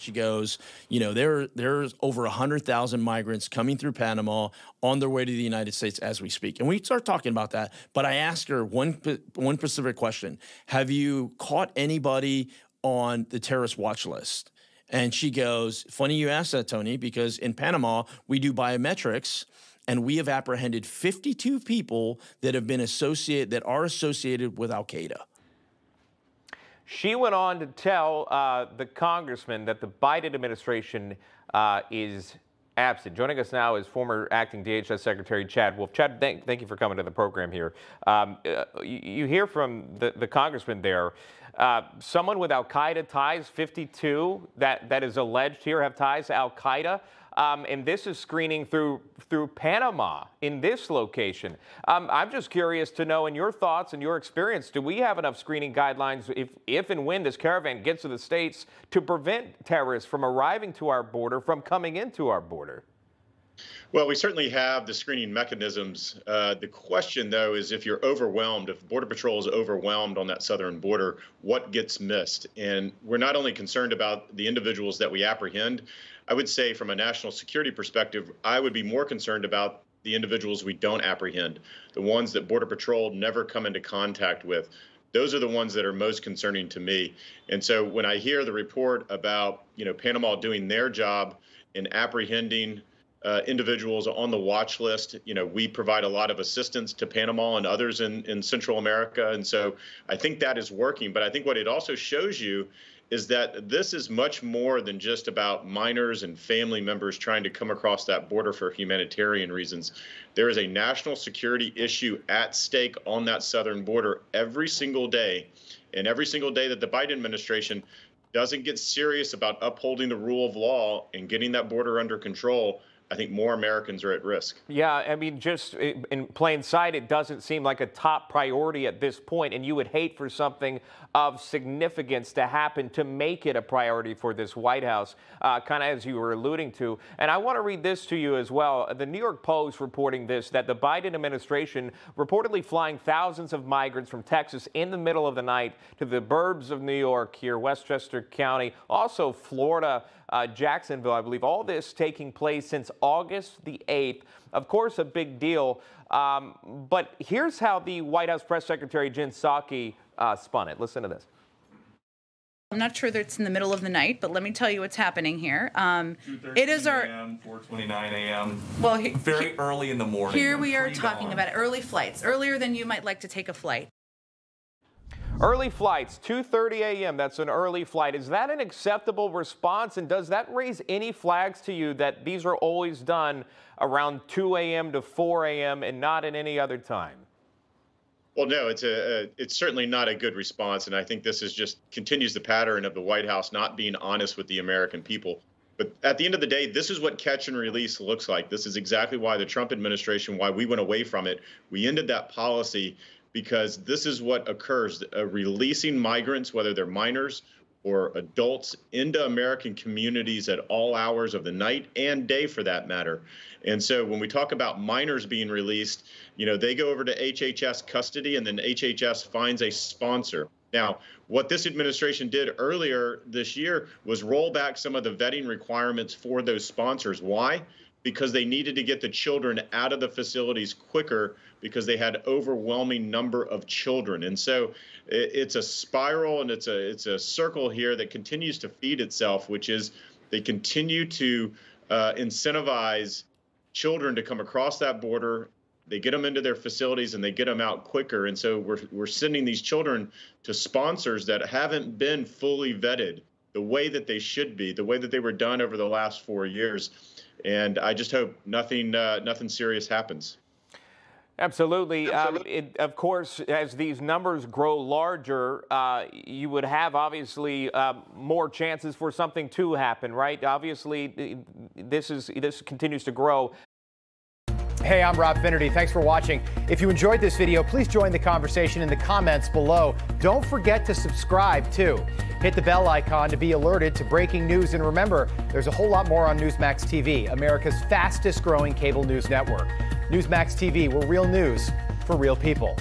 She goes, there's over 100,000 migrants coming through Panama on their way to the United States as we speak. And we start talking about that. But I asked her one specific question. Have you caught anybody on the terrorist watch list? And she goes, funny you asked that, Tony, because in Panama, we do biometrics, and we have apprehended 52 people that are associated with Al-Qaeda. She went on to tell the congressman that the Biden administration is absent. Joining us now is former acting DHS Secretary Chad Wolf. Chad, thank you for coming to the program here. You hear from the congressman there. Someone with Al-Qaeda ties, 52 that is alleged here have ties to Al-Qaeda. And this is screening through Panama in this location. I'm just curious to know, in your thoughts and your experience, do we have enough screening guidelines if and when this caravan gets to the States to prevent terrorists from arriving to our border, from coming into our border? Well, we certainly have the screening mechanisms. The question, though, is if you're overwhelmed, if Border Patrol is overwhelmed on that southern border, what gets missed? And we're not only concerned about the individuals that we apprehend. I would say from a national security perspective, I would be more concerned about the individuals we don't apprehend, the ones that Border Patrol never come into contact with. Those are the ones that are most concerning to me. And so when I hear the report about, Panama doing their job in apprehending individuals on the watch list, we provide a lot of assistance to Panama and others in Central America. And so I think that is working. But I think what it also shows you is that this is much more than just about minors and family members trying to come across that border for humanitarian reasons. There is a national security issue at stake on that southern border every single day. And every single day that the Biden administration doesn't get serious about upholding the rule of law and getting that border under control, I think more Americans are at risk. Yeah, I mean, just in plain sight, it doesn't seem like a top priority at this point, and you would hate for something of significance to happen to make it a priority for this White House, kind of as you were alluding to. And I want to read this to you as well. The New York Post reporting this, that the Biden administration reportedly flying thousands of migrants from Texas in the middle of the night to the burbs of New York here, Westchester County, also Florida, Jacksonville, I believe. All this taking place since August the 8th. Of course, a big deal. But here's how the White House Press Secretary Jen Psaki spun it. Listen to this. I'm not sure that it's in the middle of the night, but let me tell you what's happening here. It is our 4:29 a.m. Well, very early in the morning. Here we are talking about early flights, earlier than you might like to take a flight. Early flights, 2:30 a.m. That's an early flight. Is that an acceptable response? And does that raise any flags to you that these are always done around 2 a.m. to 4 a.m. and not at any other time? Well, no, it's certainly not a good response. And I think this is just continues the pattern of the White House not being honest with the American people. But at the end of the day, this is what catch and release looks like. This is exactly why the Trump administration, why we went away from it. We ended that policy because this is what occurs, releasing migrants, whether they're minors or adults, into American communities at all hours of the night and day for that matter. And so when we talk about minors being released, they go over to HHS custody and then HHS finds a sponsor. Now, what this administration did earlier this year was roll back some of the vetting requirements for those sponsors. Why? Because they needed to get the children out of the facilities quicker because they had overwhelming number of children. And so it's a spiral and it's a circle here that continues to feed itself, which is they continue to incentivize children to come across that border. They get them into their facilities and they get them out quicker. And so we're sending these children to sponsors that haven't been fully vetted the way that they should be, the way that they were done over the last 4 years. And I just hope nothing serious happens. Absolutely. Of course, as these numbers grow larger, you would have obviously more chances for something to happen, right? Obviously, this continues to grow. Hey, I'm Rob Finnerty. Thanks for watching. If you enjoyed this video, please join the conversation in the comments below. Don't forget to subscribe, too. Hit the bell icon to be alerted to breaking news. And remember, there's a whole lot more on Newsmax TV, America's fastest growing cable news network. Newsmax TV, where real news for real people.